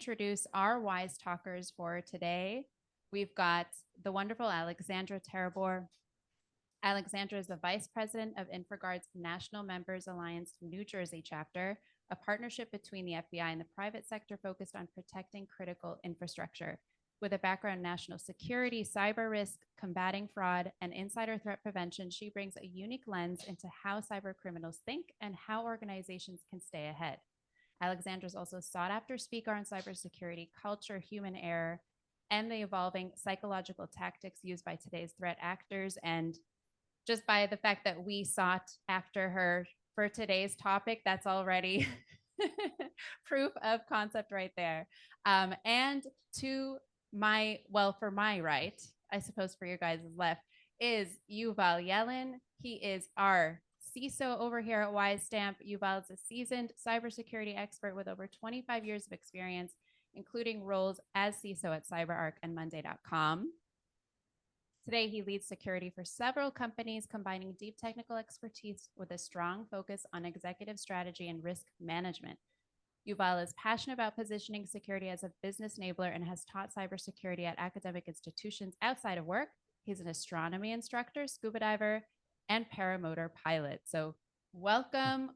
introduce our wise talkers for today. We've got the wonderful Alexandra Terabor. Alexandra is the Vice President of InfraGard's National Members Alliance New Jersey chapter, a partnership between the FBI and the private sector focused on protecting critical infrastructure. With a background in national security, cyber risk, combating fraud, and insider threat prevention, she brings a unique lens into how cyber criminals think and how organizations can stay ahead. Alexandra is also a sought-after speaker on cybersecurity, culture, human error, and the evolving psychological tactics used by today's threat actors. And just by the fact that we sought after her for today's topic, that's already proof of concept right there. And to my, well, for my right, I suppose for your guys' left, is Yuval Yelin. He is our CISO over here at WiseStamp. Yuval is a seasoned cybersecurity expert with over 25 years of experience, including roles as CISO at CyberArk and Monday.com. Today, he leads security for several companies, combining deep technical expertise with a strong focus on executive strategy and risk management. Yuval is passionate about positioning security as a business enabler and has taught cybersecurity at academic institutions outside of work. He's an astronomy instructor, scuba diver, and paramotor pilot. So welcome,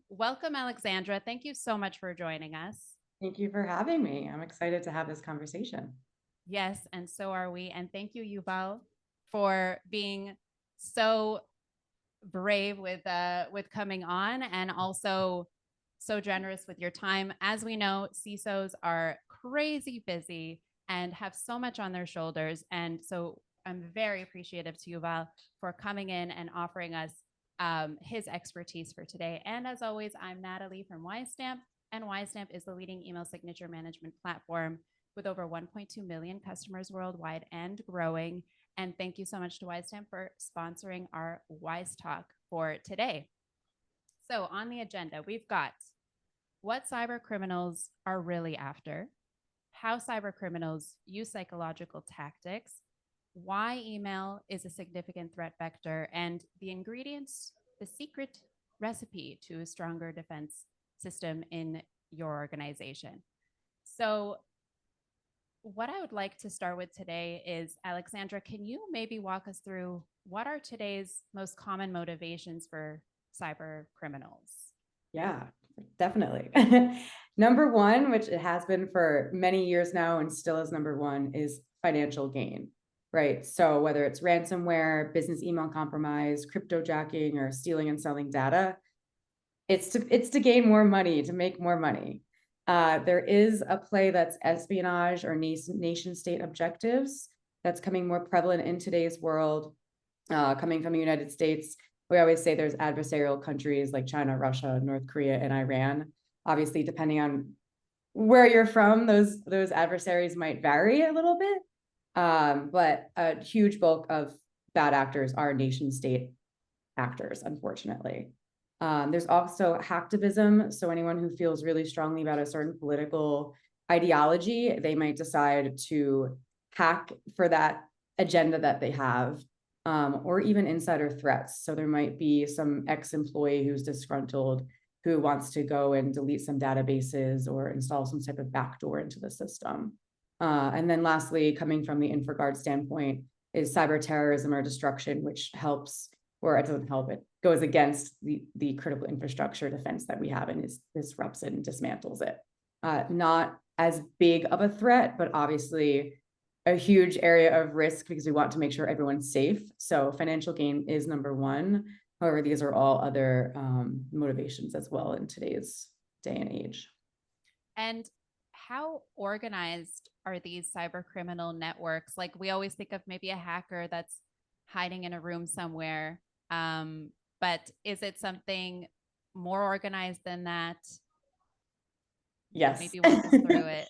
Alexandra. Thank you so much for joining us. Thank you for having me. I'm excited to have this conversation. Yes, and so are we. And thank you, Yuval, for being so brave with coming on, and also so generous with your time. As we know, CISOs are crazy busy and have so much on their shoulders. And so I'm very appreciative to Yuval for coming in and offering us his expertise for today. And as always, I'm Natalie from WiseStamp, and WiseStamp is the leading email signature management platform with over 1.2 million customers worldwide and growing. And thank you so much to WiseStamp for sponsoring our Wise Talk for today. So on the agenda, we've got what cyber criminals are really after, how cyber criminals use psychological tactics, why email is a significant threat vector, and the ingredients, the secret recipe to a stronger defense system in your organization. So what I would like to start with today is, Alexandra, can you maybe walk us through what are today's most common motivations for cyber criminals? Yeah, definitely. Number one, which it has been for many years now and still is number one, is financial gain, right? So whether it's ransomware, business email compromise, cryptojacking, or stealing and selling data, it's to gain more money, to make more money. There is a play that's espionage or nation state objectives that's coming more prevalent in today's world, coming from the United States. We always say there's adversarial countries like China, Russia, North Korea, and Iran. Obviously, depending on where you're from, those adversaries might vary a little bit. But a huge bulk of bad actors are nation state actors, unfortunately. There's also hacktivism. So anyone who feels really strongly about a certain political ideology, they might decide to hack for that agenda that they have, or even insider threats. So there might be some ex-employee who's disgruntled who wants to go and delete some databases or install some type of backdoor into the system. And then lastly, coming from the InfraGard standpoint, is cyber terrorism or destruction, which helps, or it doesn't help, it goes against the critical infrastructure defense that we have and disrupts it and dismantles it. Not as big of a threat, but obviously a huge area of risk because we want to make sure everyone's safe. So financial gain is number one. However, these are all other motivations as well in today's day and age. And how organized are these cyber criminal networks? Like, we always think of maybe a hacker that's hiding in a room somewhere. But is it something more organized than that? Yes. Maybe walk us through it.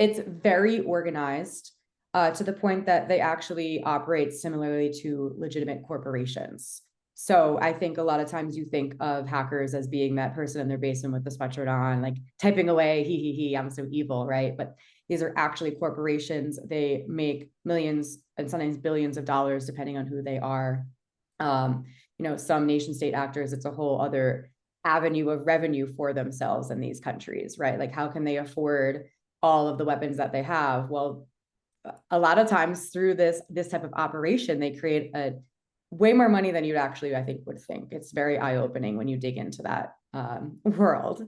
It's very organized to the point that they actually operate similarly to legitimate corporations. So I think a lot of times you think of hackers as being that person in their basement with the sweatshirt on, like typing away, he, I'm so evil, right? But these are actually corporations. They make millions and sometimes billions of dollars, depending on who they are. Some nation state actors, it's a whole other avenue of revenue for themselves in these countries, right? Like, how can they afford all of the weapons that they have. Well, a lot of times through this type of operation, they create a way more money than you'd actually, I think, would think. It's very eye-opening when you dig into that world.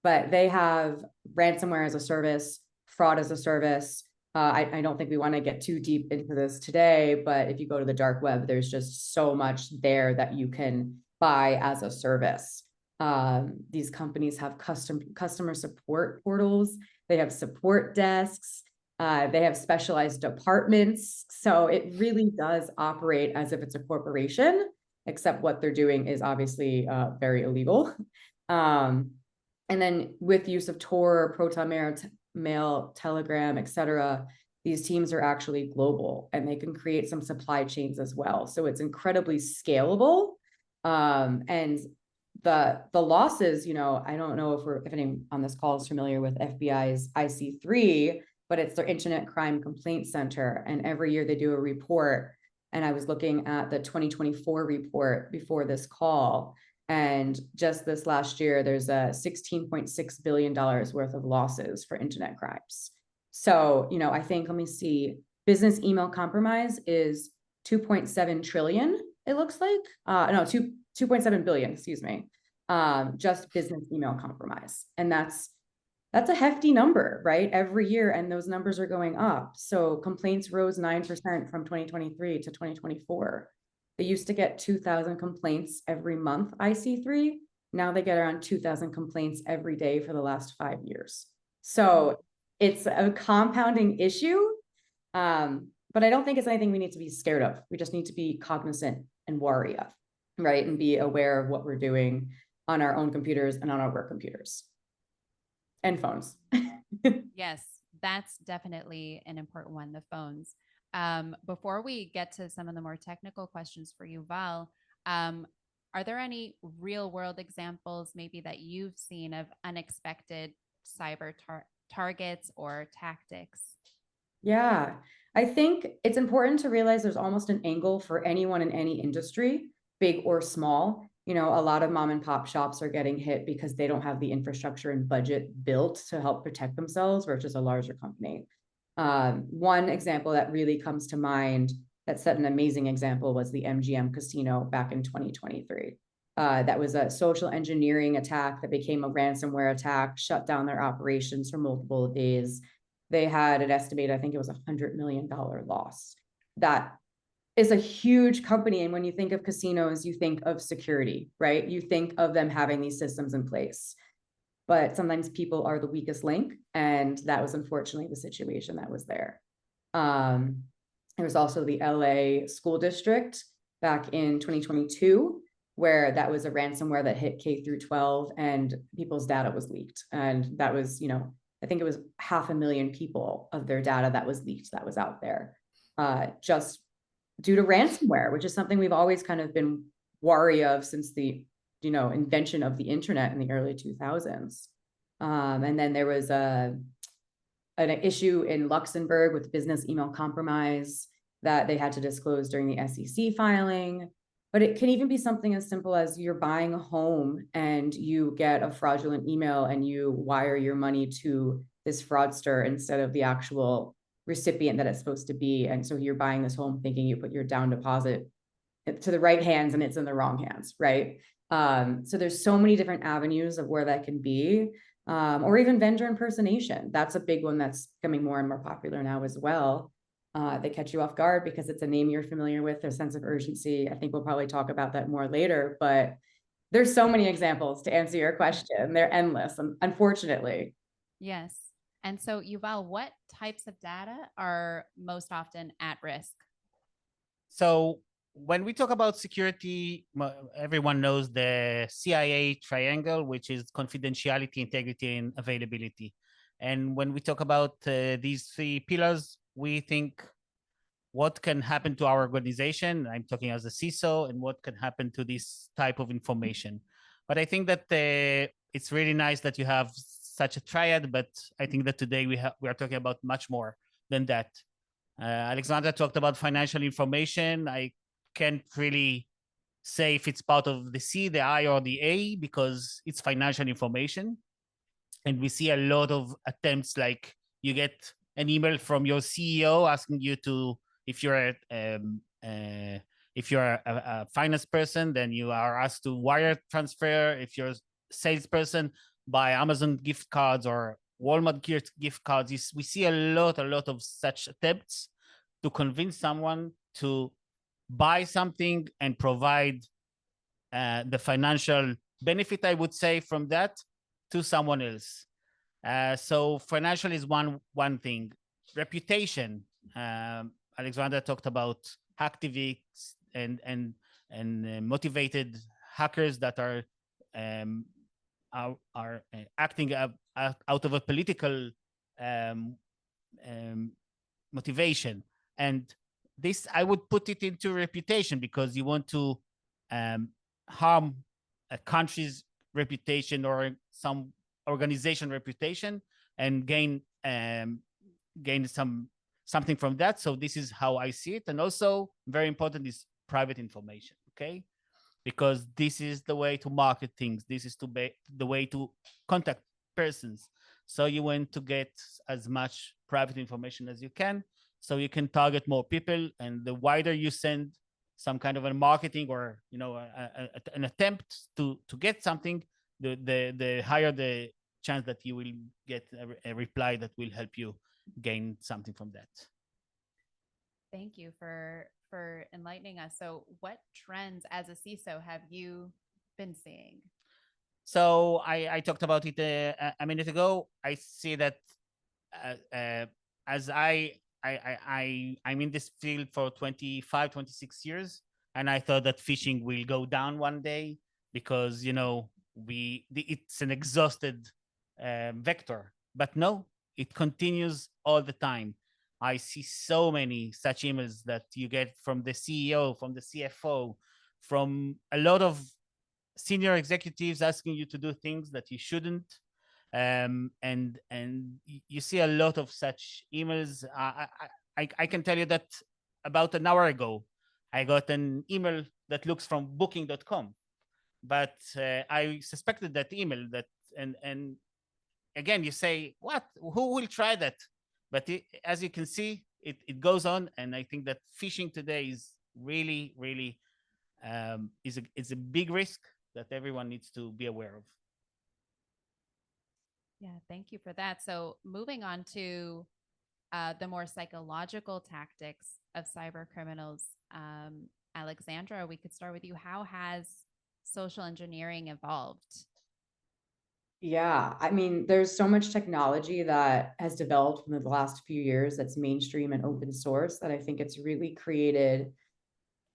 But they have ransomware as a service, fraud as a service. I don't think we want to get too deep into this today, but if you go to the dark web, there's just so much there that you can buy as a service. These companies have customer support portals. They have support desks. They have specialized departments. So it really does operate as if it's a corporation, except what they're doing is obviously very illegal. And then with use of Tor, Proton Mail, Telegram, etc., these teams are actually global and they can create some supply chains as well. So it's incredibly scalable. And the losses, you know, I don't know if anyone on this call is familiar with FBI's IC3, but it's their Internet Crime Complaint Center. And every year they do a report. And I was looking at the 2024 report before this call. And just this last year, there's a $16.6 billion worth of losses for internet crimes. So, you know, I think, let me see, business email compromise is 2.7 trillion, it looks like. No, 2.7 billion, excuse me. Just business email compromise. And that's a hefty number, right? Every year, and those numbers are going up. So complaints rose 9% from 2023 to 2024. They used to get 2,000 complaints every month, IC3. Now they get around 2,000 complaints every day for the last 5 years. So it's a compounding issue, but I don't think it's anything we need to be scared of. We just need to be cognizant and wary of, right? And be aware of what we're doing on our own computers and on our work computers and phones. Yes, that's definitely an important one, the phones. Before we get to some of the more technical questions for you, Val, are there any real world examples maybe that you've seen of unexpected cyber targets or tactics? Yeah, I think it's important to realize there's almost an angle for anyone in any industry, big or small. You know, a lot of mom and pop shops are getting hit because they don't have the infrastructure and budget built to help protect themselves versus a larger company. One example that really comes to mind that set an amazing example was the MGM casino back in 2023. That was a social engineering attack that became a ransomware attack, shut down their operations for multiple days. They had an estimated, I think it was $100 million loss. That is a huge company. And when you think of casinos, you think of security, right? You think of them having these systems in place. But sometimes people are the weakest link. And that was unfortunately the situation that was there. There was also the LA school district back in 2022, where that was a ransomware that hit K through 12 and people's data was leaked. And that was, you know, I think it was 500,000 people of their data that was leaked, that was out there, just due to ransomware, which is something we've always kind of been wary of since the, you know, invention of the internet in the early 2000s. And then there was an issue in Luxembourg with business email compromise that they had to disclose during the SEC filing. But it can even be something as simple as you're buying a home and you get a fraudulent email and you wire your money to this fraudster instead of the actual recipient that it's supposed to be. And so you're buying this home thinking you put your down deposit to the right hands and it's in the wrong hands, right? So there's so many different avenues of where that can be, or even vendor impersonation. That's a big one that's becoming more and more popular now as well. They catch you off guard because it's a name you're familiar with, their sense of urgency. I think we'll probably talk about that more later, but there's so many examples to answer your question. They're endless, unfortunately. Yes. And so, Yuval, what types of data are most often at risk? So when we talk about security, everyone knows the CIA triangle, which is confidentiality, integrity, and availability. And when we talk about these 3 pillars, we think what can happen to our organization. I'm talking as a CISO, and what can happen to this type of information. But I think that it's really nice that you have such a triad, but I think that today we are talking about much more than that. Alexandra talked about financial information. I can't really say if it's part of the C, the I, or the A, because it's financial information. And we see a lot of attempts like you get an email from your CEO asking you to, if you're a finance person, then you are asked to wire transfer. If you're a salesperson, buy Amazon gift cards or Walmart gift cards. We see a lot of such attempts to convince someone to buy something and provide the financial benefit, I would say, from that to someone else. So financial is one thing. Reputation. Alexandra talked about hacktivists and motivated hackers that are acting out of a political motivation. And this, I would put it into reputation, because you want to harm a country's reputation or some organization reputation and gain something from that. So this is how I see it. And also very important is private information. Okay. Because this is the way to market things. This is the way to contact persons. So you want to get as much private information as you can, so you can target more people. And the wider you send some kind of a marketing or an attempt to get something, the higher the chance that you will get a reply that will help you gain something from that. Thank you for enlightening us. So what trends as a CISO have you been seeing? So I talked about it a minute ago. I see that as I'm in this field for 25, 26 years, and I thought that phishing will go down one day because, it's an exhausted vector. But no, it continues all the time. I see so many such emails that you get from the CEO, from the CFO, from a lot of senior executives asking you to do things that you shouldn't. And you see a lot of such emails. I can tell you that about an hour ago, I got an email that looks from booking.com, but I suspected that email and again, you say, what? Who will try that? But as you can see, it goes on. And I think that phishing today is really, really is a big risk that everyone needs to be aware of. Yeah, thank you for that. So moving on to the more psychological tactics of cyber criminals, Alexandra, we could start with you. How has social engineering evolved? Yeah, I mean, there's so much technology that has developed in the last few years that's mainstream and open source that I think it's really created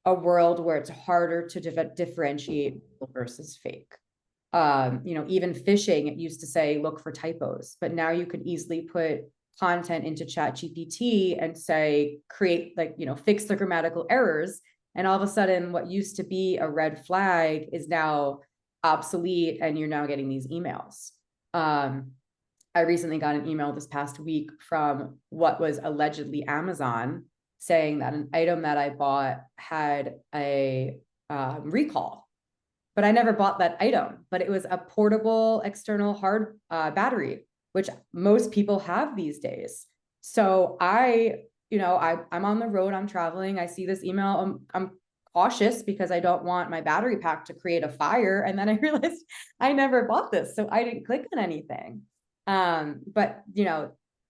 a world where it's harder to differentiate real versus fake. Even phishing, it used to say, look for typos, but now you can easily put content into ChatGPT and say, create fix the grammatical errors. And all of a sudden, what used to be a red flag is now obsolete, and you're now getting these emails. I recently got an email this past week from what was allegedly Amazon saying that an item that I bought had a recall, but I never bought that item. But it was a portable external hard battery, which most people have these days. So I'm on the road, I'm traveling, I see this email, I'm cautious because I don't want my battery pack to create a fire. And then I realized I never bought this, so I didn't click on anything. But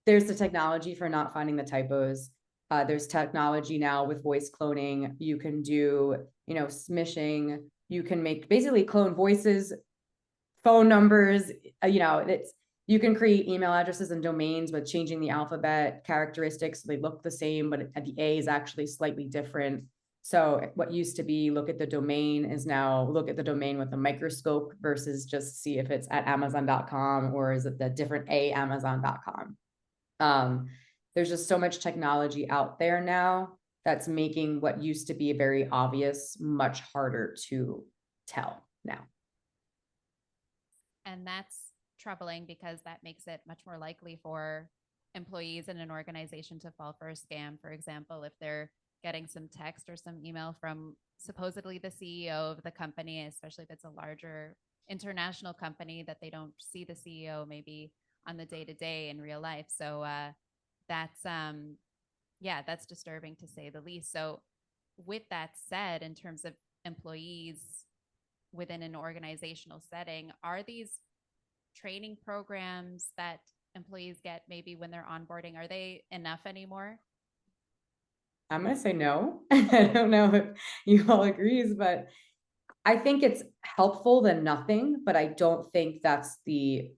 there's the technology for not finding the typos. There's technology now with voice cloning. You can do, smishing. You can basically clone voices, phone numbers. You can create email addresses and domains with changing the alphabet characteristics. So they look the same, but the A is actually slightly different. So what used to be look at the domain is now look at the domain with a microscope versus just see if it's at Amazon.com or is it the different Amazon.com. There's just so much technology out there now that's making what used to be very obvious much harder to tell now. And that's troubling because that makes it much more likely for employees in an organization to fall for a scam. For example, if they're getting some text or some email from supposedly the CEO of the company, especially if it's a larger international company, that they don't see the CEO maybe on the day to day in real life. So that's yeah, that's disturbing to say the least. So with that said, in terms of employees within an organizational setting, are these training programs that employees get maybe when they're onboarding, are they enough anymore? I'm gonna say no. I don't know if you all agrees, but I think it's helpful than nothing, but I don't think that's the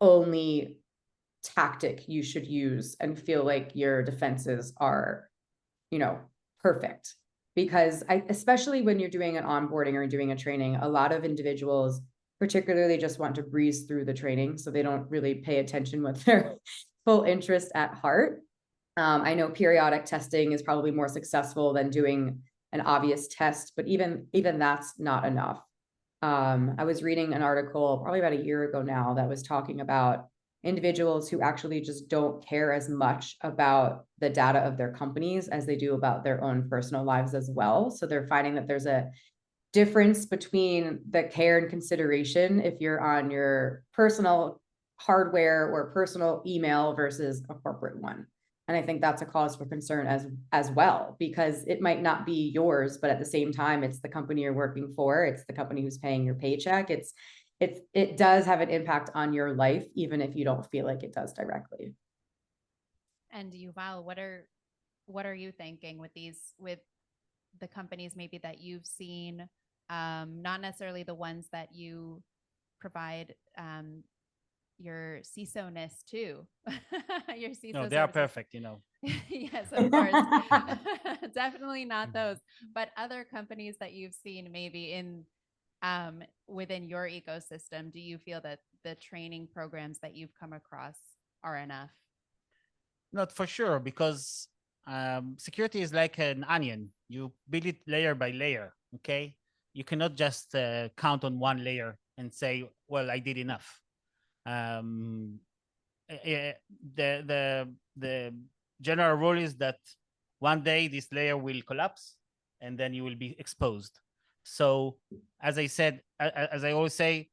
only tactic you should use and feel like your defenses are, you know, perfect. Because especially when you're doing an onboarding or doing a training, a lot of individuals particularly just want to breeze through the training, so they don't really pay attention with their full interest at heart. I know periodic testing is probably more successful than doing an obvious test, but even that's not enough. I was reading an article probably about a year ago now that was talking about individuals who actually just don't care as much about the data of their companies as they do about their own personal lives as well. So they're finding that there's a difference between the care and consideration if you're on your personal hardware or personal email versus a corporate one. And I think that's a cause for concern as well, because it might not be yours, but at the same time, it's the company you're working for. It's the company who's paying your paycheck. It does have an impact on your life, even if you don't feel like it does directly. And Yuval, what are you thinking with the companies maybe that you've seen, not necessarily the ones that you provide your CISO-ness to, your CISO No, they are services. perfect, Yes, of course. Definitely not those, but other companies that you've seen maybe in within your ecosystem. Do you feel that the training programs that you've come across are enough? Not for sure, because security is like an onion. You build it layer by layer. Okay, you cannot just count on one layer and say, "Well, I did enough." The general rule is that one day this layer will collapse, and then you will be exposed. So, as I said, as I always say,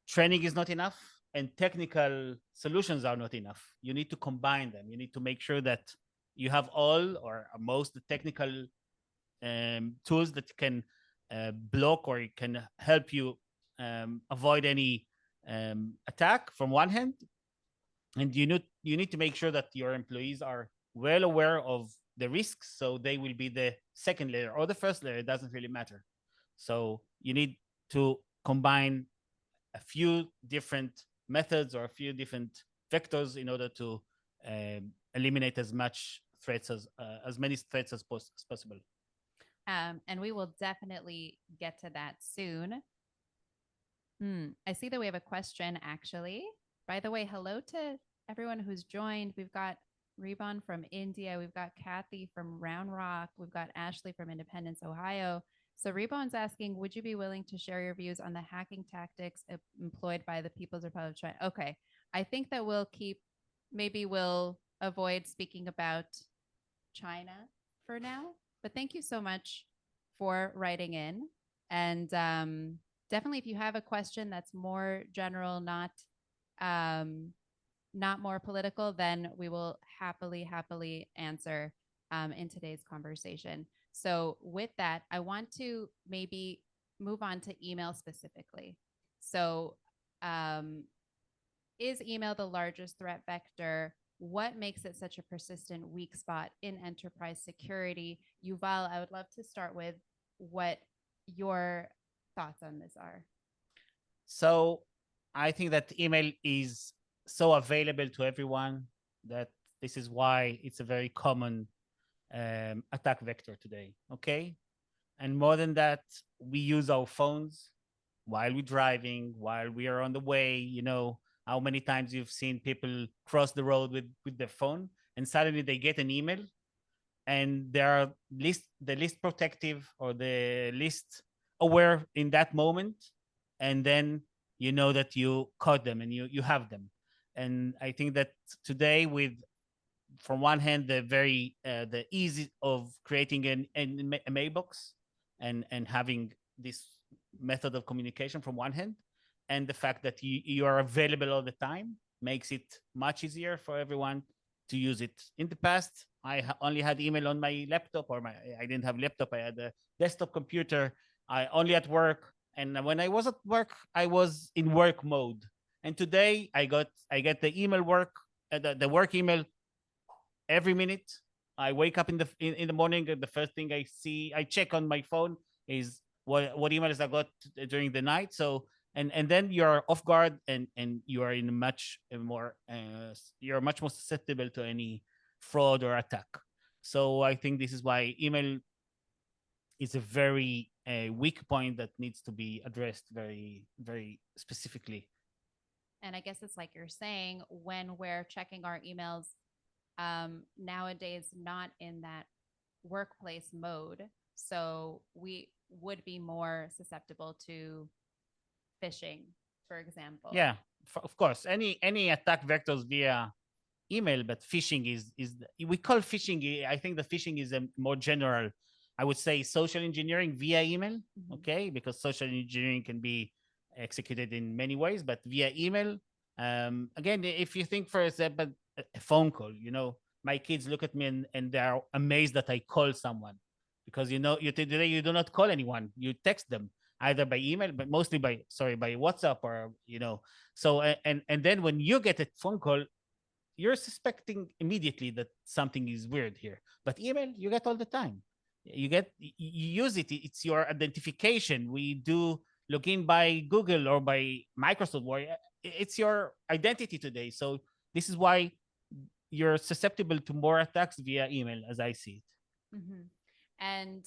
training is not enough and technical solutions are not enough. You need to combine them. You need to make sure that you have all or most the technical tools that can block or can help you avoid any attack from one hand, and you need to make sure that your employees are well aware of the risks, so they will be the second layer or the first layer. It doesn't really matter. So you need to combine a few different methods or a few different vectors in order to eliminate as many threats as possible. And we will definitely get to that soon. I see that we have a question actually. By the way, hello to everyone who's joined. We've got Reban from India. We've got Kathy from Round Rock. We've got Ashley from Independence, Ohio. So Reban's asking, would you be willing to share your views on the hacking tactics employed by the People's Republic of China? Okay. I think that maybe we'll avoid speaking about China for now, but thank you so much for writing in. And definitely, if you have a question that's more general, not more political, then we will happily answer in today's conversation. So with that, I want to maybe move on to email specifically. So is email the largest threat vector? What makes it such a persistent weak spot in enterprise security? Yuval, I would love to start with what your thoughts on this are. So I think that email is so available to everyone that this is why it's a very common attack vector today. Okay. And more than that, we use our phones while we're driving, while we are on the way. How many times you've seen people cross the road with their phone and suddenly they get an email and they are the least protective or the least aware in that moment. And then you know that you caught them and you have them. And I think that today, with from one hand the ease of creating a mailbox and having this method of communication from one hand, and the fact that you are available all the time makes it much easier for everyone to use it. In the past, I only had email on my laptop, or I didn't have laptop. I had a desktop computer. I only at work, and when I was at work, I was in work mode. And today, I get the email work, the work email every minute. I wake up in the morning, and the first thing I check on my phone is what emails I got during the night. So and then you're off guard, and you are in much more you're much more susceptible to any fraud or attack. So I think this is why email is a very weak point that needs to be addressed very very specifically. And I guess it's like you're saying, when we're checking our emails nowadays, not in that workplace mode. So we would be more susceptible to phishing, for example. Yeah, of course. Any attack vectors via email, but phishing is we call phishing. I think the phishing is a more general. I would say social engineering via email. Okay, because social engineering can be executed in many ways, but via email. Again, if you think, for example, a phone call, my kids look at me and they're amazed that I call someone, because you today you do not call anyone, you text them either by email, but mostly by WhatsApp, or so and then when you get a phone call, you're suspecting immediately that something is weird here. But email, you get all the time. You use it. It's your identification. We do login by Google or by Microsoft, or it's your identity today. So this is why you're susceptible to more attacks via email, as I see it. And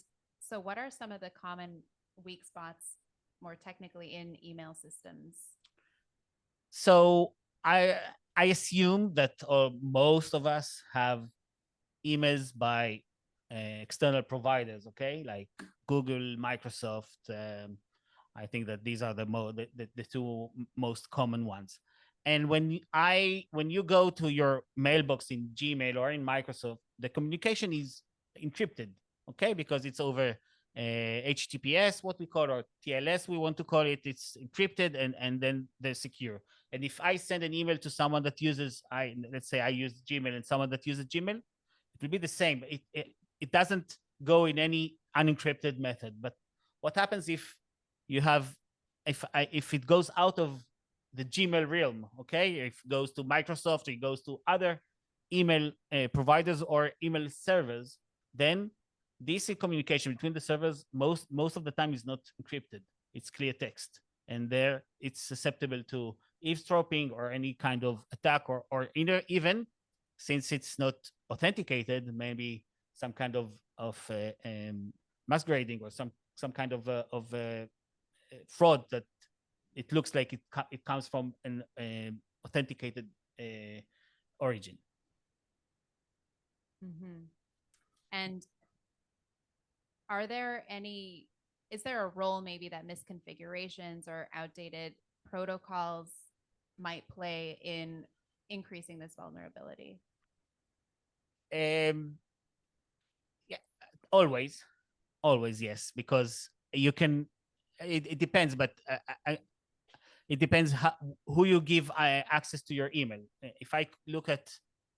so what are some of the common weak spots, more technically, in email systems? So I assume that most of us have emails by external providers, okay, like Google, Microsoft. I think that these are the two most common ones. And when you go to your mailbox in Gmail or in Microsoft, the communication is encrypted, okay, because it's over HTTPS, what we call, or TLS, we want to call it. It's encrypted, and then they're secure. And if I send an email to someone that uses, let's say I use Gmail, and someone that uses Gmail, it will be the same. It doesn't go in any unencrypted method. But what happens if you have, if it goes out of the Gmail realm, okay? If it goes to Microsoft, or it goes to other email providers or email servers, then this communication between the servers most of the time is not encrypted. It's clear text, and there it's susceptible to eavesdropping or any kind of attack, or even since it's not authenticated, maybe some kind of masquerading, or some kind of fraud that it looks like it comes from an authenticated origin. And is there a role maybe that misconfigurations or outdated protocols might play in increasing this vulnerability? Yeah, always, yes, because you can. It depends, but it depends who you give access to your email. If I look at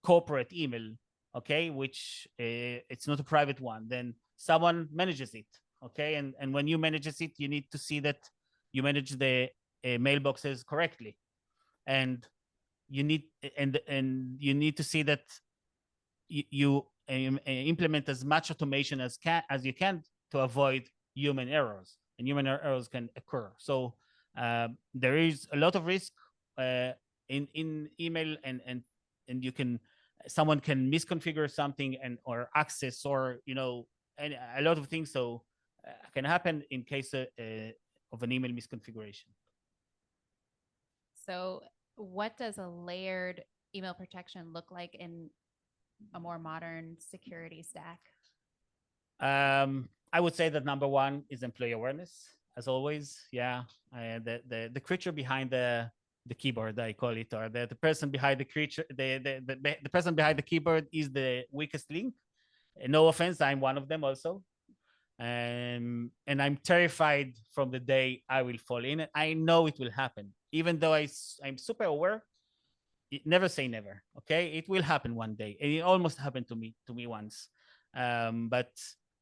corporate email, okay, which it's not a private one, then someone manages it, okay, and when you manages it, you need to see that you manage the mailboxes correctly, and you need to see that you implement as much automation as you can to avoid human errors, and human errors can occur. So there is a lot of risk in email, and someone can misconfigure something or access, or and a lot of things. So can happen in case of an email misconfiguration. So what does a layered email protection look like in a more modern security stack? I would say that number one is employee awareness, as always. Yeah, the creature behind the keyboard, I call it, or the person behind the creature, the person behind the keyboard is the weakest link. No offense, I'm one of them also. And I'm terrified from the day I will fall in. I know it will happen, even though I'm super aware. never say never. Okay, it will happen one day, and it almost happened to me once. But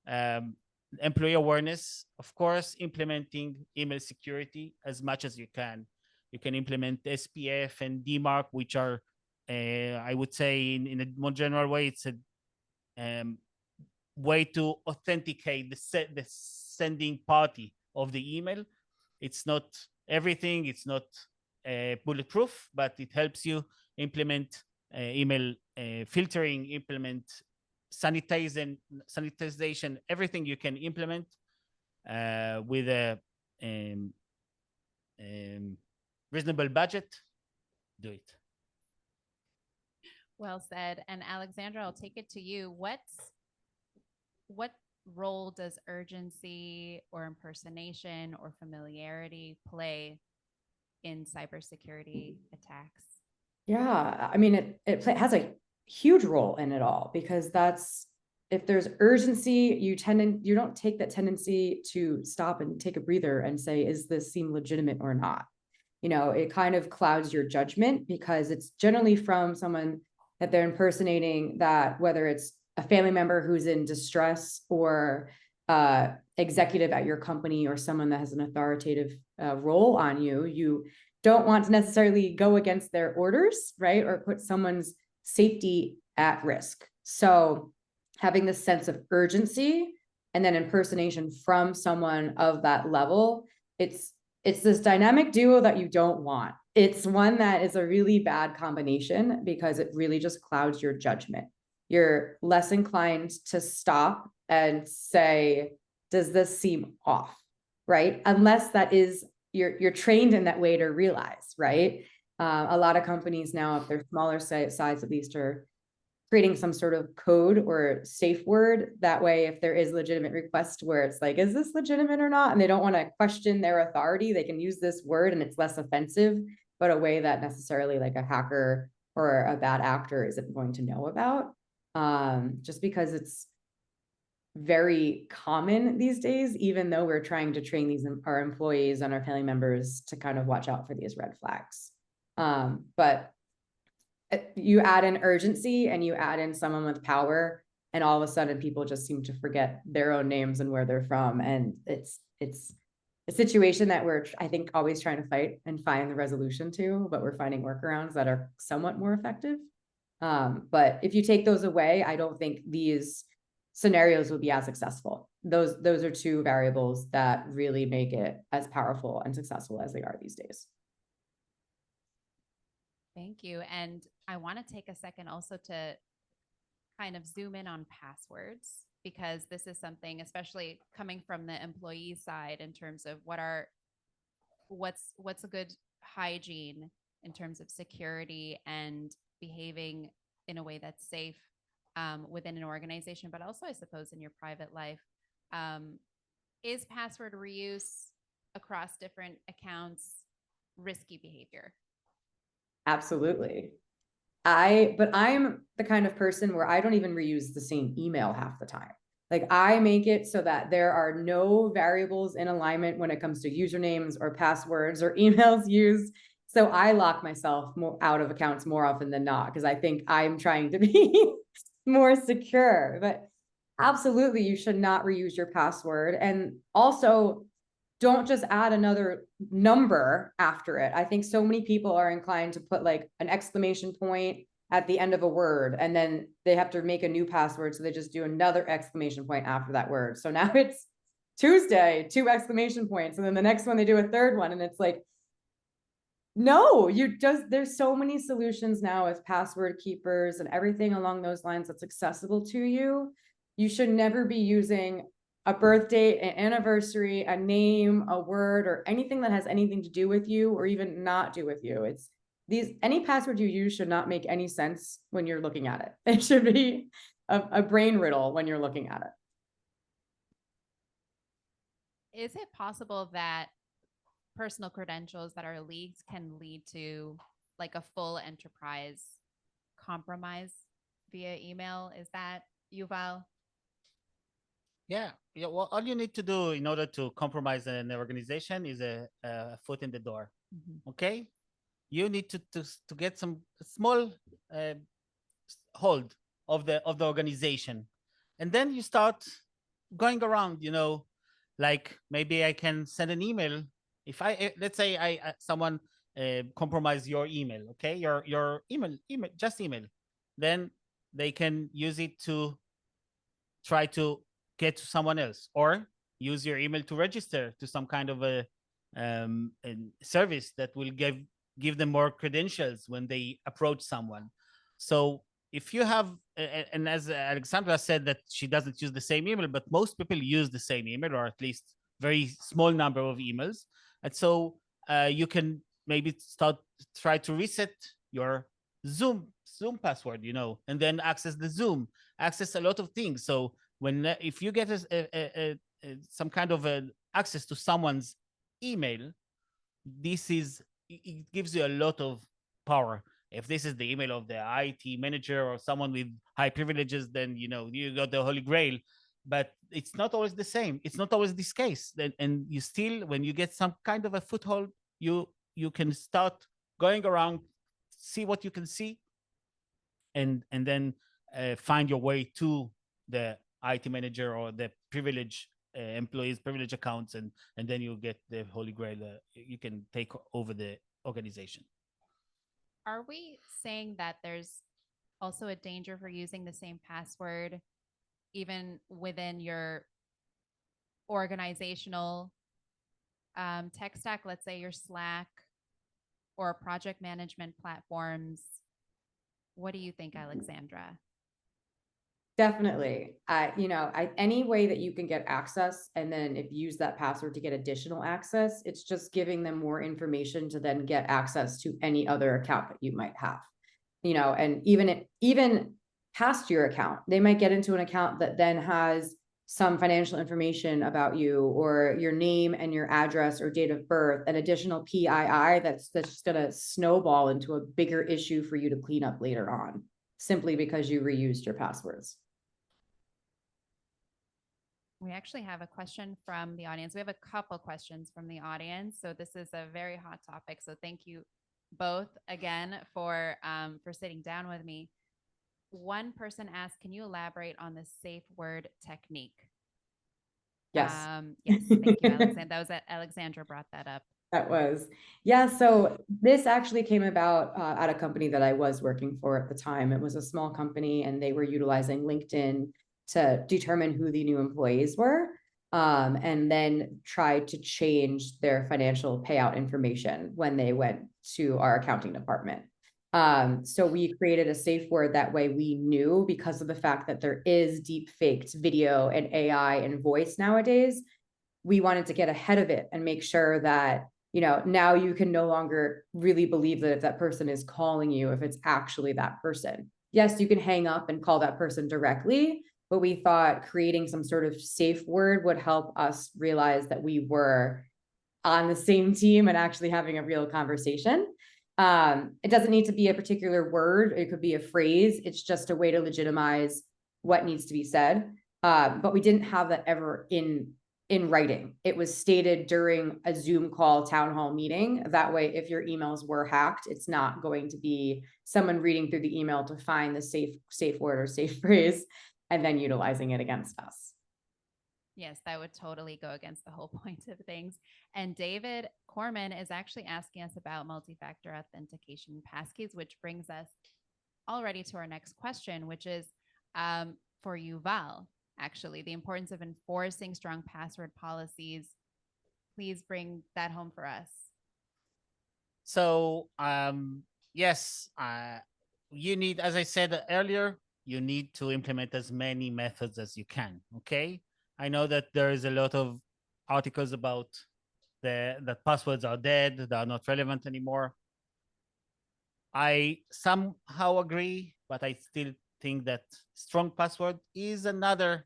um, employee awareness, of course, implementing email security as much as you can. You can implement SPF and DMARC, which are, I would say, in a more general way, it's a um, way to authenticate the sending party of the email. It's not everything, it's not bulletproof, but it helps you implement email filtering, implement sanitization, everything you can implement with a um, um, reasonable budget, do it. Well said. And Alexandra, I'll take it to you. What role does urgency or impersonation or familiarity play in cybersecurity attacks? Yeah, I mean, has a huge role in it all, because that's, if there's urgency, you don't take that tendency to stop and take a breather and say, is this seem legitimate or not? You know, it kind of clouds your judgment, because it's generally from someone that they're impersonating, that whether it's a family member who's in distress, or executive at your company, or someone that has an authoritative role on you, you don't want to necessarily go against their orders, right? Or put someone's safety at risk. So having this sense of urgency and then impersonation from someone of that level, it's this dynamic duo that you don't want. It's one that is a really bad combination, because it really just clouds your judgment. You're less inclined to stop and say, does this seem off, right? Unless that is, you're trained in that way to realize, right? A lot of companies now, if they're smaller size at least, are creating some sort of code or safe word. That way, if there is legitimate request where it's like, is this legitimate or not? And they don't want to question their authority, they can use this word and it's less offensive, but a way that necessarily like a hacker or a bad actor isn't going to know about. Just because it's very common these days, even though we're trying to train our employees and our family members to kind of watch out for these red flags. But you add in urgency and you add in someone with power, and all of a sudden people just seem to forget their own names and where they're from. And it's a situation that we're, I think, always trying to fight and find the resolution to, but we're finding workarounds that are somewhat more effective. But if you take those away, I don't think these scenarios would be as successful. Those are two variables that really make it as powerful and successful as they are these days. Thank you. And I want to take a second also to kind of zoom in on passwords, because this is something, especially coming from the employee side, in terms of what's a good hygiene in terms of security and behaving in a way that's safe within an organization, but also I suppose in your private life. Is password reuse across different accounts risky behavior? Absolutely. But I'm the kind of person where I don't even reuse the same email half the time. Like, I make it so that there are no variables in alignment when it comes to usernames or passwords or emails used. So I lock myself out of accounts more often than not, because I think I'm trying to be more secure. But absolutely, you should not reuse your password. And also, don't just add another number after it. I think so many people are inclined to put like an exclamation point at the end of a word, and then they have to make a new password. So they just do another exclamation point after that word. So now it's Tuesday, 2 exclamation points. And then the next one, they do a third one. And it's like, no, there's so many solutions now with password keepers and everything along those lines that's accessible to you. You should never be using a birth date, an anniversary, a name, a word, or anything that has anything to do with you or even not do with you. It's any password you use should not make any sense when you're looking at it. It should be a brain riddle when you're looking at it. Is it possible that personal credentials that are leaked can lead to like a full enterprise compromise via email? Is that, Yuval? Yeah. Well, all you need to do in order to compromise an organization is a foot in the door. Mm-hmm. Okay. you need to get some small hold of the organization, and then you start going around, like maybe I can send an email. If let's say I someone compromise your email, okay, your email, just email, then they can use it to try to get to someone else, or use your email to register to some kind of a service that will give them more credentials when they approach someone. So if you have, and as Alexandra said that she doesn't use the same email, but most people use the same email, or at least very small number of emails. And so you can maybe try to reset your Zoom password, and then access the Zoom, access a lot of things. So if you get some kind of access to someone's email, it gives you a lot of power. If this is the email of the IT manager or someone with high privileges, then you got the holy grail. But it's not always the same. It's not always this case. And you still, when you get some kind of a foothold, you can start going around, see what you can see, and then find your way to the IT manager or the privilege employees, privilege accounts, and then you get the holy grail. You can take over the organization. Are we saying that there's also a danger for using the same password even within your organizational tech stack? Let's say your Slack or project management platforms. What do you think, Alexandra? Definitely. Any way that you can get access, and then if you use that password to get additional access, it's just giving them more information to then get access to any other account that you might have. And even past your account, they might get into an account that then has some financial information about you, or your name and your address or date of birth, an additional PII that's just going to snowball into a bigger issue for you to clean up later on, simply because you reused your passwords. We actually have a question from the audience. We have a couple questions from the audience. So this is a very hot topic. So thank you both again for sitting down with me. One person asked, can you elaborate on the safe word technique? Yes. Yes, thank you, Alexandra. That was Alexandra brought that up. That was, yeah. So this actually came about at a company that I was working for at the time. It was a small company, and they were utilizing LinkedIn to determine who the new employees were, and then tried to change their financial payout information when they went to our accounting department. So we created a safe word that way. We knew, because of the fact that there is deep faked video and AI and voice nowadays, we wanted to get ahead of it and make sure that now you can no longer really believe that if that person is calling you, if it's actually that person. Yes, you can hang up and call that person directly, but we thought creating some sort of safe word would help us realize that we were on the same team and actually having a real conversation. It doesn't need to be a particular word. It could be a phrase. It's just a way to legitimize what needs to be said. But we didn't have that ever in writing. It was stated during a Zoom call, town hall meeting. That way, if your emails were hacked, it's not going to be someone reading through the email to find the safe word or safe phrase and then utilizing it against us. Yes, that would totally go against the whole point of things. And David Corman is actually asking us about multi-factor authentication passkeys, which brings us already to our next question, which is for Yuval, actually, the importance of enforcing strong password policies. Please bring that home for us. So, yes, you need, as I said earlier, you need to implement as many methods as you can, okay? I know that there is a lot of articles about that passwords are dead, they are not relevant anymore. I somehow agree, but I still think that strong password is another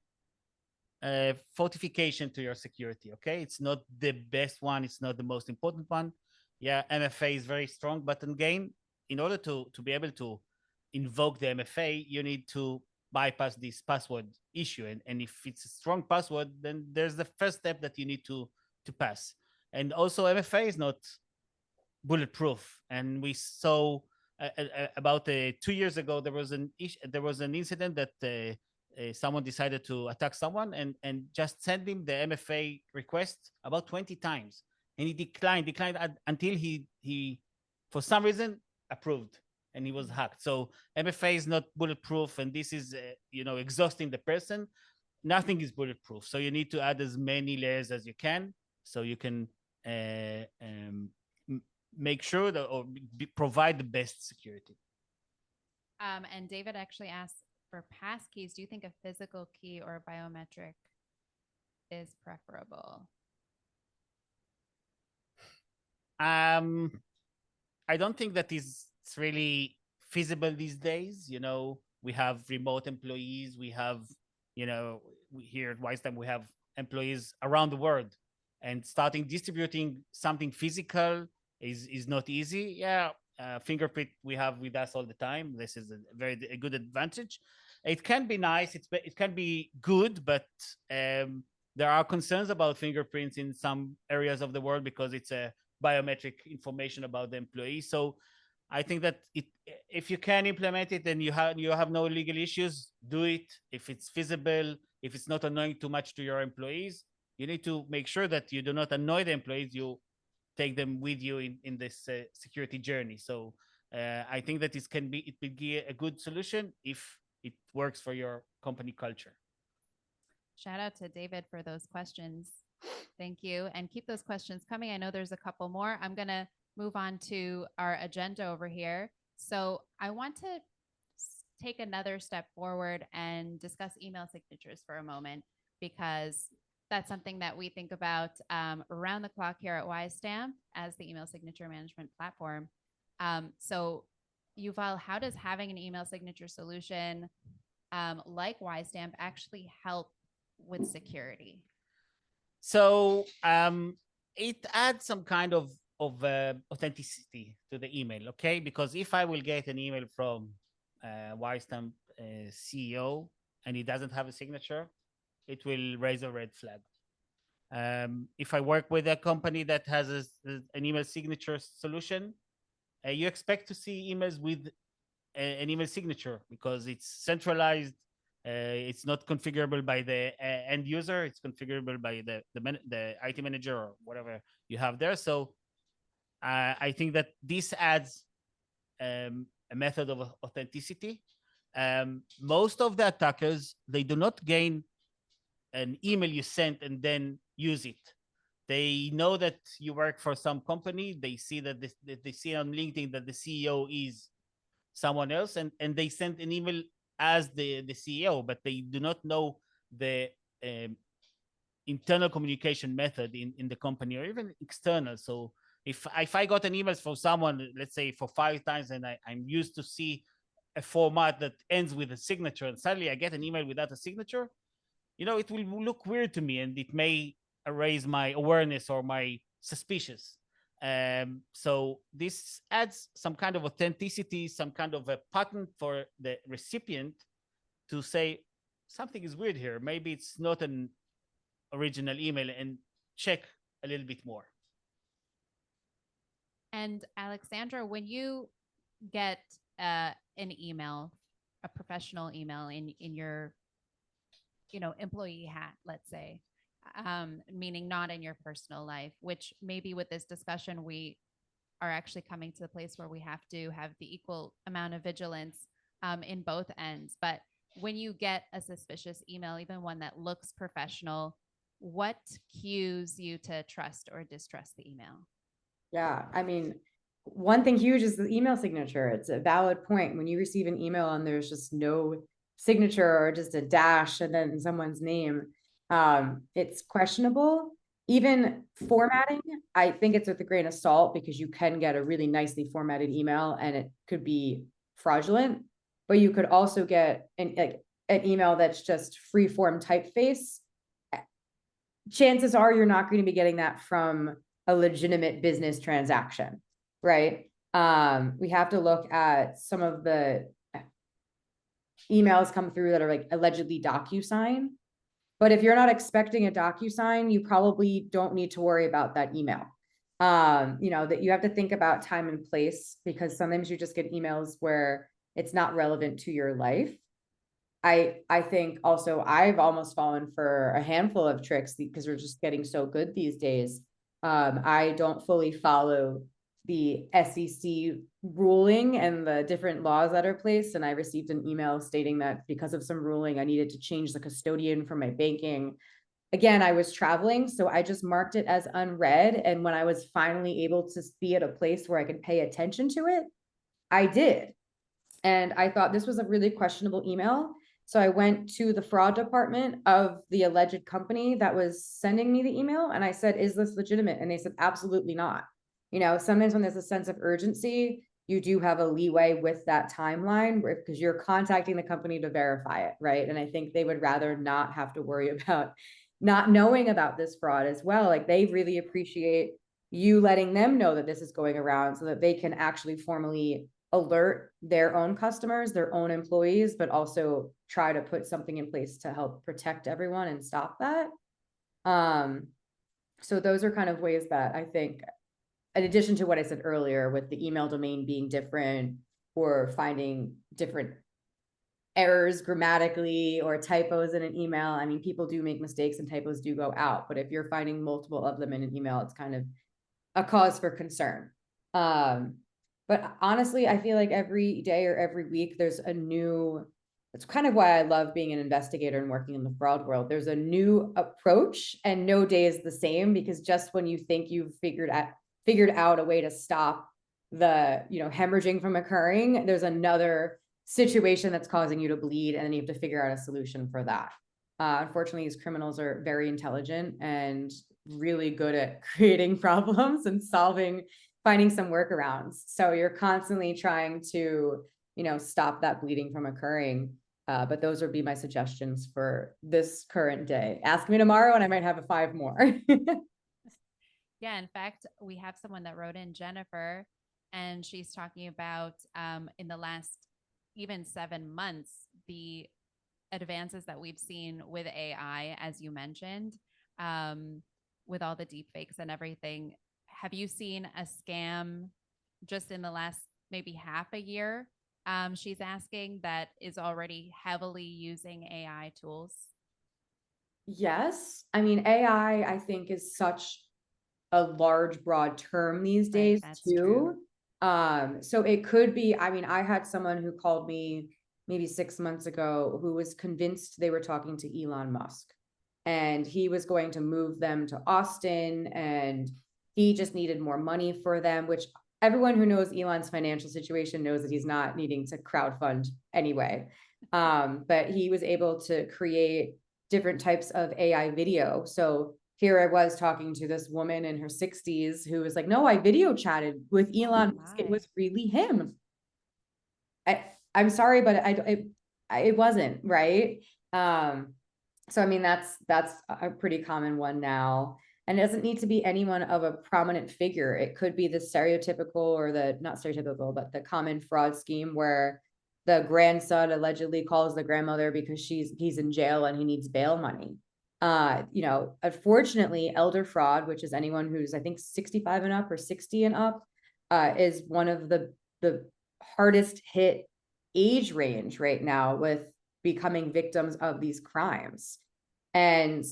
fortification to your security, okay? It's not the best one, it's not the most important one. Yeah, MFA is very strong, but again, in order to be able to invoke the MFA, you need to bypass this password issue. And if it's a strong password, then there's the first step that you need to pass. And also MFA is not bulletproof. And we saw about 2 years ago, there was an incident that someone decided to attack someone and just send him the MFA request about 20 times, and he declined until he for some reason approved, and he was hacked. So MFA is not bulletproof, and this is exhausting the person. Nothing is bulletproof, so you need to add as many layers as you can, so you can make sure that or provide the best security. And David actually asked for passkeys. Do you think a physical key or a biometric is preferable? I don't think that is really feasible these days. We have remote employees. We have, here at Wisdom, we have employees around the world, and starting distributing something physical is not easy. Yeah, fingerprint we have with us all the time. This is a good advantage. It can be nice. It can be good, but there are concerns about fingerprints in some areas of the world because it's a biometric information about the employee. So I think that if you can implement it and you have no legal issues, do it. If it's feasible, if it's not annoying too much to your employees, you need to make sure that you do not annoy the employees. You take them with you in this security journey. So I think that it would be a good solution if it works for your company culture. Shout out to David for those questions. Thank you. And keep those questions coming. I know there's a couple more. I'm going to move on to our agenda over here. So I want to take another step forward and discuss email signatures for a moment, because that's something that we think about around the clock here at Wisestamp as the email signature management platform. So Yuval, how does having an email signature solution like Wisestamp actually help with security? So it adds some kind of authenticity to the email, okay? Because if I will get an email from Wisestamp CEO and he doesn't have a signature, it will raise a red flag. If I work with a company that has an email signature solution, you expect to see emails with an email signature because it's centralized. It's not configurable by the end user. It's configurable by the IT manager or whatever you have there. So I think that this adds a method of authenticity. Most of the attackers, they do not gain an email you sent and then use it. They know that you work for some company. They see that they see on LinkedIn that the CEO is someone else, and they send an email as the CEO, but they do not know the internal communication method in the company or even external. So if I got an email from someone, let's say for 5 times, and I'm used to see a format that ends with a signature, and suddenly I get an email without a signature, it will look weird to me, and it may raise my awareness or my suspicious. So this adds some kind of authenticity, some kind of a pattern for the recipient to say something is weird here. Maybe it's not an original email, and check a little bit more. And Alexandra, when you get an email, a professional email in your employee hat, let's say, meaning not in your personal life, which maybe with this discussion, we are actually coming to the place where we have to have the equal amount of vigilance in both ends. But when you get a suspicious email, even one that looks professional, what cues you to trust or distrust the email? Yeah, I mean, one thing huge is the email signature. It's a valid point. When you receive an email and there's just no signature or just a dash and then someone's name, it's questionable. Even formatting, I think it's with a grain of salt, because you can get a really nicely formatted email and it could be fraudulent, but you could also get an email that's just free form typeface. Chances are you're not going to be getting that from a legitimate business transaction, right? We have to look at some of the emails come through that are like allegedly DocuSign. But if you're not expecting a DocuSign, you probably don't need to worry about that email. That you have to think about time and place, because sometimes you just get emails where it's not relevant to your life. I think also I've almost fallen for a handful of tricks because we're just getting so good these days. I don't fully follow the SEC ruling and the different laws that are placed. And I received an email stating that because of some ruling, I needed to change the custodian for my banking. Again, I was traveling, so I just marked it as unread. And when I was finally able to be at a place where I could pay attention to it, I did. And I thought this was a really questionable email. So I went to the fraud department of the alleged company that was sending me the email. And I said, is this legitimate? And they said, absolutely not. Sometimes when there's a sense of urgency, you do have a leeway with that timeline because you're contacting the company to verify it, right? And I think they would rather not have to worry about not knowing about this fraud as well. Like, they really appreciate you letting them know that this is going around so that they can actually formally alert their own customers, their own employees, but also try to put something in place to help protect everyone and stop that. So those are kind of ways that I think, in addition to what I said earlier with the email domain being different or finding different errors grammatically or typos in an email. I mean, people do make mistakes and typos do go out, but if you're finding multiple of them in an email, it's kind of a cause for concern. But honestly, I feel like every day or every week, there's a new, that's kind of why I love being an investigator and working in the fraud world. There's a new approach and no day is the same, because just when you think you've figured out a way to stop the, hemorrhaging from occurring, there's another situation that's causing you to bleed, and then you have to figure out a solution for that. Unfortunately, these criminals are very intelligent and really good at creating problems and finding some workarounds. So you're constantly trying to, stop that bleeding from occurring. But those would be my suggestions for this current day. Ask me tomorrow and I might have 5 more. Yeah, in fact, we have someone that wrote in, Jennifer, and she's talking about in the last even 7 months, the advances that we've seen with AI, as you mentioned, with all the deep fakes and everything. Have you seen a scam just in the last maybe half a year? She's asking, that is already heavily using AI tools. Yes. I mean, AI, I think, is such a large, broad term these days, Right, that's too. true. So it could be, I mean, I had someone who called me maybe 6 months ago who was convinced they were talking to Elon Musk, and he was going to move them to Austin, and he just needed more money for them, which everyone who knows Elon's financial situation knows that he's not needing to crowdfund anyway. But he was able to create different types of AI video. So here I was talking to this woman in her 60s who was like, no, I video chatted with Elon Musk. It was really him. I'm sorry, but it wasn't, right? So I mean, that's a pretty common one now. And it doesn't need to be anyone of a prominent figure. It could be the stereotypical, or the, not stereotypical, but the common fraud scheme where the grandson allegedly calls the grandmother because he's in jail and he needs bail money. Unfortunately, elder fraud, which is anyone who's, I think, 65 and up or 60 and up, is one of the hardest hit age range right now with becoming victims of these crimes. And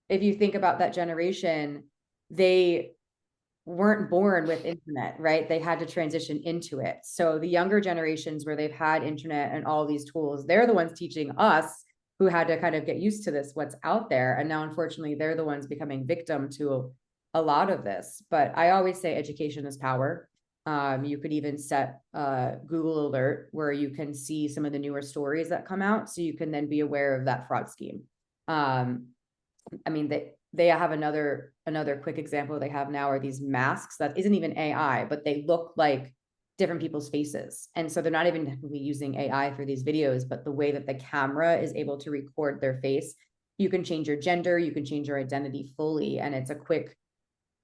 if you think about that generation, they weren't born with internet, right? They had to transition into it. So the younger generations, where they've had internet and all these tools, they're the ones teaching us who had to kind of get used to this, what's out there. And now, unfortunately, they're the ones becoming victim to a lot of this. But I always say education is power. You could even set a Google alert where you can see some of the newer stories that come out, so you can then be aware of that fraud scheme. I mean, they have another quick example they have now are these masks that isn't even AI, but they look like different people's faces. And so they're not even technically using AI for these videos, but the way that the camera is able to record their face, you can change your gender, you can change your identity fully, and it's a quick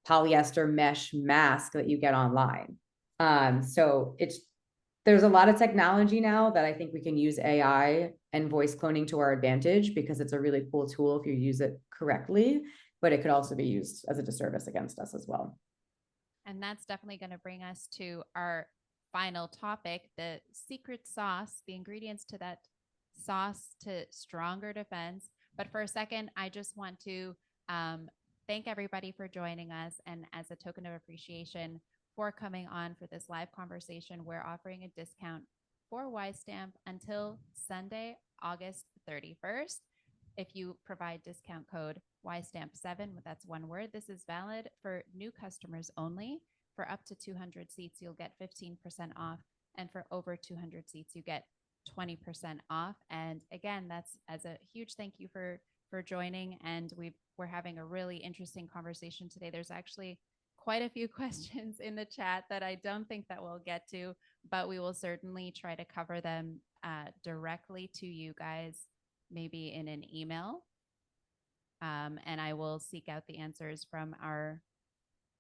polyester mesh mask that you get online. So there's a lot of technology now that I think we can use AI and voice cloning to our advantage, because it's a really cool tool if you use it correctly, but it could also be used as a disservice against us as well. And that's definitely going to bring us to our final topic, the secret sauce, the ingredients to that sauce to stronger defense. But for a second, I just want to thank everybody for joining us. And as a token of appreciation for coming on for this live conversation, we're offering a discount for YStamp until Sunday, August 31st. If you provide discount code YStamp7, that's one word, this is valid for new customers only. For up to 200 seats, you'll get 15% off. And for over 200 seats, you get 20% off. And again, that's as a huge thank you for joining. And we're having a really interesting conversation today. There's actually quite a few questions in the chat that I don't think that we'll get to, but we will certainly try to cover them directly to you guys, maybe in an email. And I will seek out the answers from our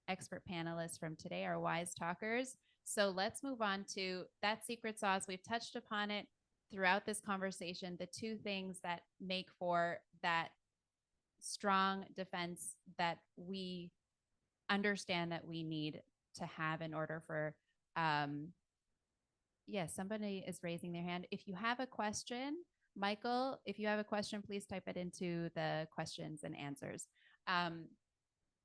expert panelists from today, our wise talkers. So let's move on to that secret sauce. We've touched upon it throughout this conversation, the two things that make for that strong defense that we understand that we need to have in order for, somebody is raising their hand. If you have a question, Michael, if you have a question, please type it into the questions and answers.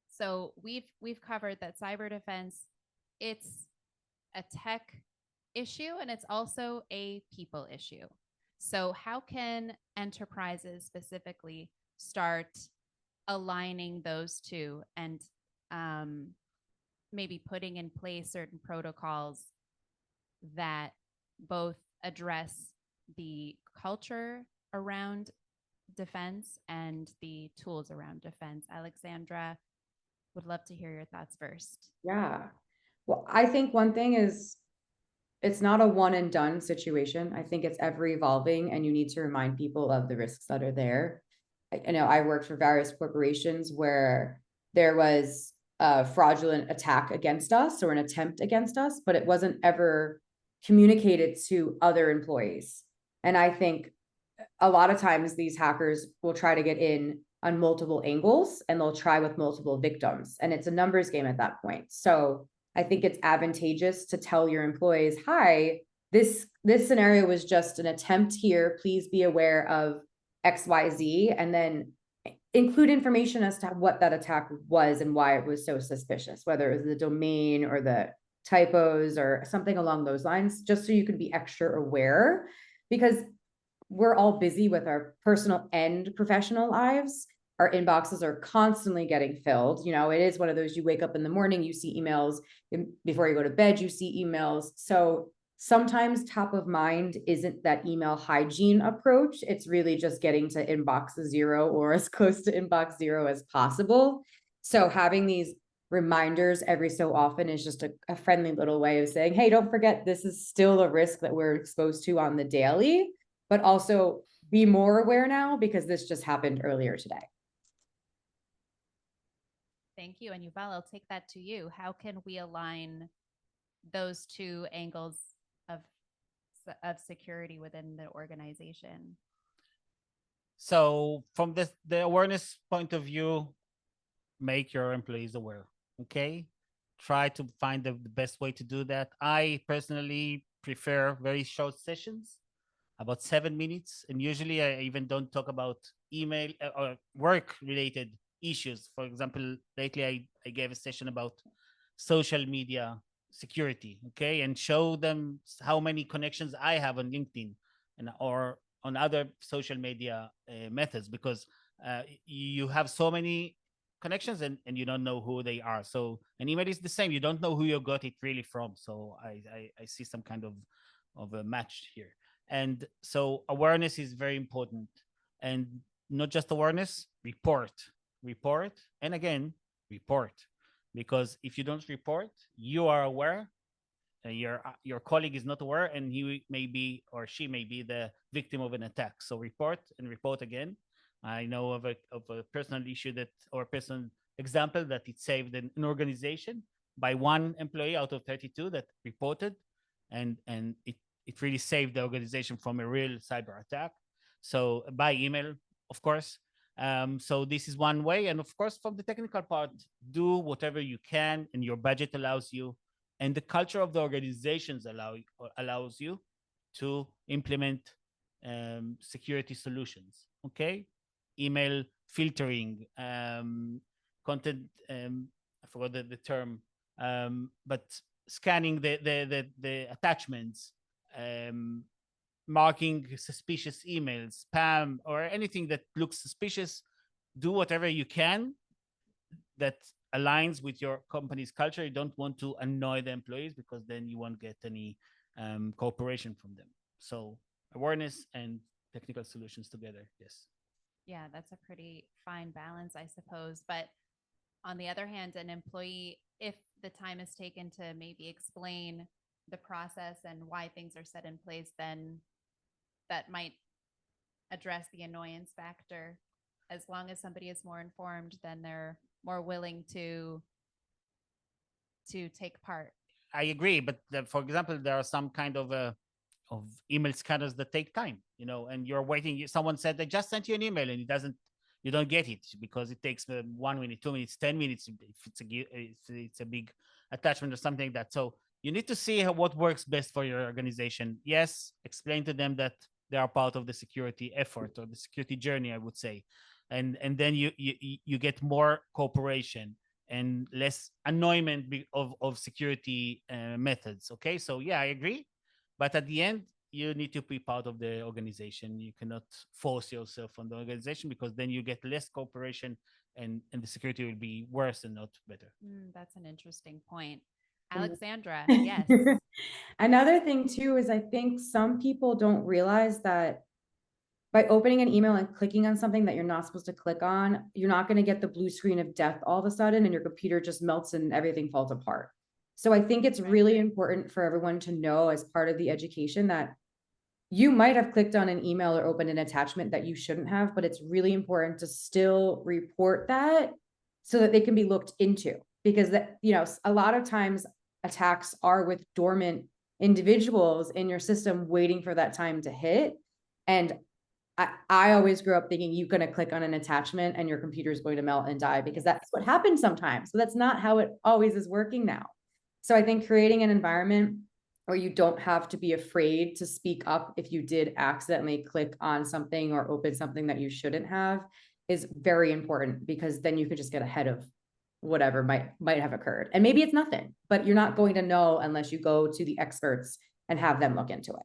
So we've covered that cyber defense, it's a tech issue and it's also a people issue. So how can enterprises specifically start aligning those two and maybe putting in place certain protocols that both address the culture around defense and the tools around defense? Alexandra, would love to hear your thoughts first. Yeah. Well, I think one thing is it's not a one and done situation. I think it's ever evolving and you need to remind people of the risks that are there. I know I worked for various corporations where there was a fraudulent attack against us or an attempt against us, but it wasn't ever communicated to other employees. And I think a lot of times these hackers will try to get in on multiple angles and they'll try with multiple victims. And it's a numbers game at that point. So I think it's advantageous to tell your employees, hi, this scenario was just an attempt here. Please be aware of XYZ, and then include information as to what that attack was and why it was so suspicious, whether it was the domain or the typos or something along those lines, just so you can be extra aware, because we're all busy with our personal and professional lives. Our inboxes are constantly getting filled. You know, it is one of those, you wake up in the morning, you see emails, before you go to bed, you see emails. So sometimes top of mind isn't that email hygiene approach. It's really just getting to inbox zero or as close to inbox zero as possible. So having these reminders every so often is just a friendly little way of saying, hey, don't forget, this is still a risk that we're exposed to on the daily, but also be more aware now because this just happened earlier today. Thank you. And Yuval, I'll take that to you. How can we align those two angles of security within the organization? So from the awareness point of view, make your employees aware, okay? Try to find the best way to do that. I personally prefer very short sessions, about 7 minutes. And usually I even don't talk about email or work-related issues. For example, lately I gave a session about social media security, okay? And show them how many connections I have on LinkedIn and or on other social media methods, because you have so many connections and you don't know who they are. So an email is the same. You don't know who you got it really from. So I see some kind of a match here. And so awareness is very important. And not just awareness, report, and again, report. Because if you don't report, you are aware, your colleague is not aware, and he may be or she may be the victim of an attack. So report and report again. I know of a personal issue that, or personal example, that it saved an organization by one employee out of 32 that reported, and it really saved the organization from a real cyber attack. So by email, of course, So this is one way. And of course, from the technical part, do whatever you can and your budget allows you. And the culture of the organizations allows you to implement security solutions. Okay, email filtering, content. I forgot the term, but scanning the attachments, marking suspicious emails, spam, or anything that looks suspicious. Do whatever you can that aligns with your company's culture. You don't want to annoy the employees because then you won't get any cooperation from them. So awareness and technical solutions together. Yes. Yeah, that's a pretty fine balance, I suppose. But on the other hand, an employee, if the time is taken to maybe explain the process and why things are set in place, then that might address the annoyance factor. As long as somebody is more informed, then they're more willing to take part. I agree, but for example, there are some kind of email scanners that take time, and you're waiting. Someone said they just sent you an email and you don't get it because it takes 1 minute, 2 minutes, 10 minutes if it's a big attachment or something like that. So you need to see what works best for your organization. Yes, explain to them that they are part of the security effort or the security journey, I would say, and then you get more cooperation and less annoyance of security methods. Okay, so yeah, I agree, but at the end, you need to be part of the organization. You cannot force yourself on the organization because then you get less cooperation and the security will be worse and not better. That's an interesting point. Mm. Alexandra, yes. Another thing too is I think some people don't realize that by opening an email and clicking on something that you're not supposed to click on, you're not going to get the blue screen of death all of a sudden and your computer just melts and everything falls apart. So I think it's really important for everyone to know as part of the education that you might have clicked on an email or opened an attachment that you shouldn't have, but it's really important to still report that so that they can be looked into, because that, a lot of times attacks are with dormant individuals in your system waiting for that time to hit. And I always grew up thinking you're going to click on an attachment and your computer is going to melt and die, because that's what happens sometimes. So that's not how it always is working now. So I think creating an environment where you don't have to be afraid to speak up if you did accidentally click on something or open something that you shouldn't have is very important, because then you could just get ahead of whatever might have occurred. And maybe it's nothing, but you're not going to know unless you go to the experts and have them look into it.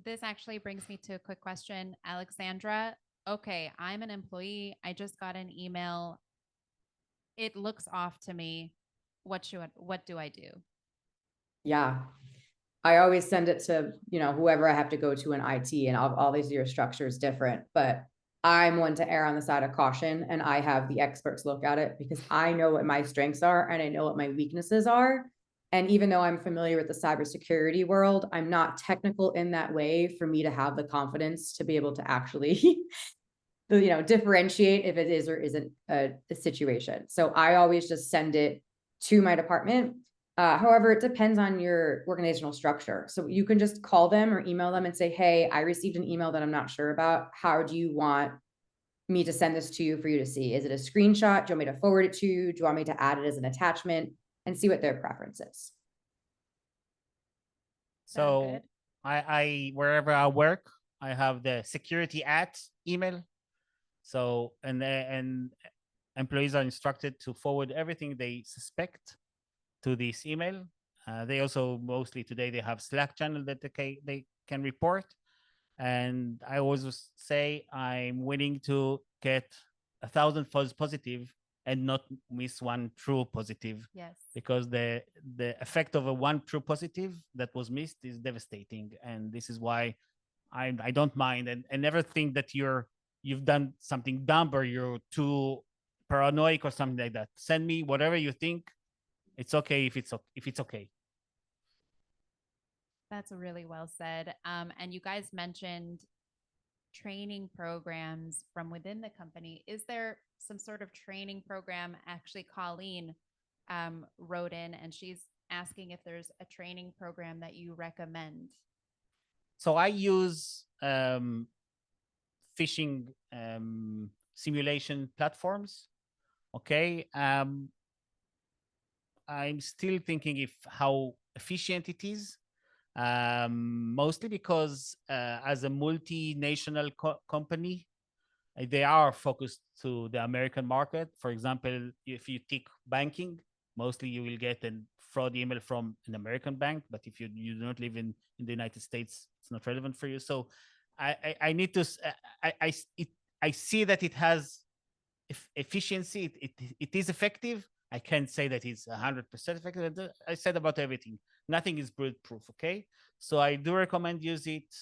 This actually brings me to a quick question. Alexandra, okay, I'm an employee. I just got an email. It looks off to me. What do I do? Yeah. I always send it to, whoever I have to go to in IT, and obviously your structure is different, but I'm one to err on the side of caution, and I have the experts look at it because I know what my strengths are and I know what my weaknesses are. And even though I'm familiar with the cybersecurity world, I'm not technical in that way for me to have the confidence to be able to actually, differentiate if it is or isn't a situation. So I always just send it to my department. However, it depends on your organizational structure. So you can just call them or email them and say, hey, I received an email that I'm not sure about. How do you want me to send this to you for you to see? Is it a screenshot? Do you want me to forward it to you? Do you want me to add it as an attachment? And see what their preference is. So I wherever I work, I have the security at email. So and employees are instructed to forward everything they suspect to this email. They also mostly today they have Slack channel that they can report. And I always say I'm willing to get 1,000 false positive and not miss one true positive. Yes. Because the effect of a one true positive that was missed is devastating. And this is why I don't mind and never think that you've done something dumb or you're too paranoid or something like that. Send me whatever you think. It's okay if it's okay. That's really well said. And you guys mentioned training programs from within the company. Is there some sort of training program? Actually, Colleen wrote in and she's asking if there's a training program that you recommend. So I use phishing simulation platforms. Okay. I'm still thinking if how efficient it is, mostly because as a multinational company, they are focused to the American market. For example, if you tick banking, mostly you will get a fraud email from an American bank. But if you do not live in the United States, it's not relevant for you. So I need to I see that it has efficiency. It is effective. I can't say that it's 100% effective. I said about everything. Nothing is bulletproof. Okay, so I do recommend use it.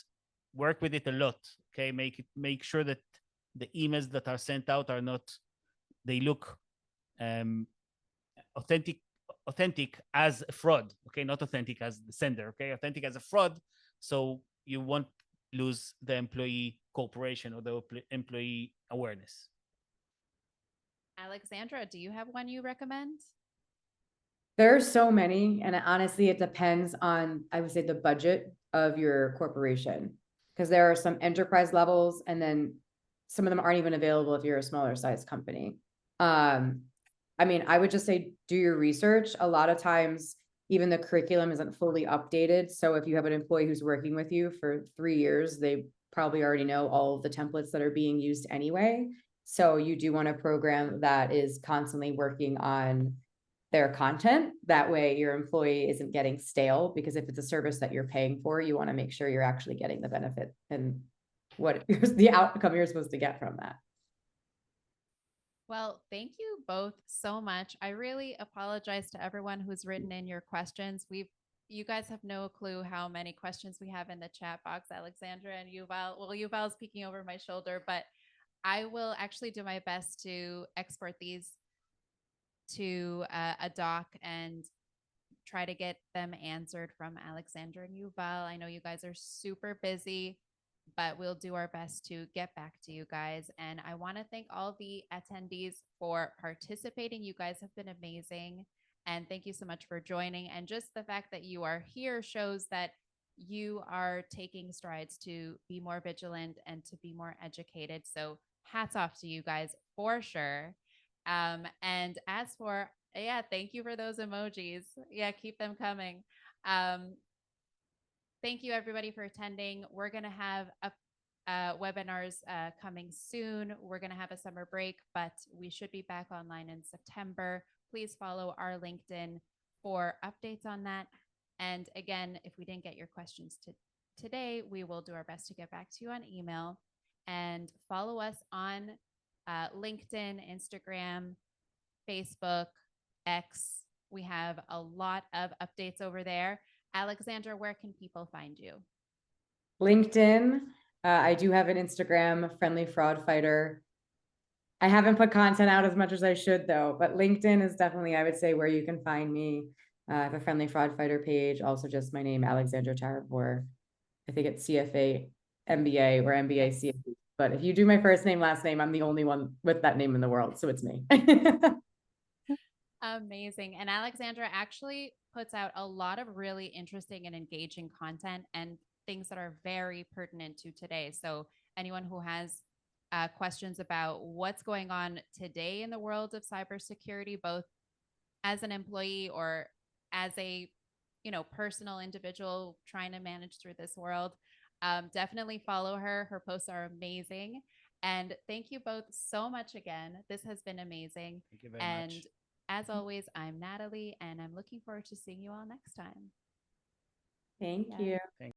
Work with it a lot. Okay, make sure that the emails that are sent out are not, they look authentic as a fraud. Okay, not authentic as the sender. Okay, authentic as a fraud, so you won't lose the employee cooperation or the employee awareness. Alexandra, do you have one you recommend? There are so many, and honestly, it depends on, I would say, the budget of your corporation. Because there are some enterprise levels, and then some of them aren't even available if you're a smaller size company. I mean, I would just say do your research. A lot of times, even the curriculum isn't fully updated. So if you have an employee who's working with you for 3 years, they probably already know all of the templates that are being used anyway. So you do want a program that is constantly working on their content. That way your employee isn't getting stale, because if it's a service that you're paying for, you want to make sure you're actually getting the benefit and what the outcome you're supposed to get from that. Well, thank you both so much. I really apologize to everyone who's written in your questions. You guys have no clue how many questions we have in the chat box, Alexandra and Yuval. Well, Yuval's peeking over my shoulder, but I will actually do my best to export these to a doc and try to get them answered from Alexandra and Yuval. I know you guys are super busy, but we'll do our best to get back to you guys. And I want to thank all the attendees for participating. You guys have been amazing. And thank you so much for joining. And just the fact that you are here shows that you are taking strides to be more vigilant and to be more educated. So hats off to you guys for sure. And as for, yeah, thank you for those emojis. Yeah, keep them coming. Thank you everybody for attending. We're going to have webinars coming soon. We're going to have a summer break, but we should be back online in September. Please follow our LinkedIn for updates on that. And again, if we didn't get your questions today, we will do our best to get back to you on email. And follow us on LinkedIn, Instagram, Facebook, X. We have a lot of updates over there. Alexandra, where can people find you? LinkedIn. I do have an Instagram, Friendly Fraud Fighter. I haven't put content out as much as I should though, but LinkedIn is definitely, I would say, where you can find me. I have a Friendly Fraud Fighter page, also just my name, Alexandra Tarabor. I think it's CFA MBA or MBA CFA. But if you do my first name, last name, I'm the only one with that name in the world. So it's me. Amazing. And Alexandra actually puts out a lot of really interesting and engaging content and things that are very pertinent to today. So anyone who has questions about what's going on today in the world of cybersecurity, both as an employee or as a personal individual trying to manage through this world, definitely follow her. Her posts are amazing. And thank you both so much again. This has been amazing. Thank you very much. And as always, I'm Natalie, and I'm looking forward to seeing you all next time. Thank you. Thank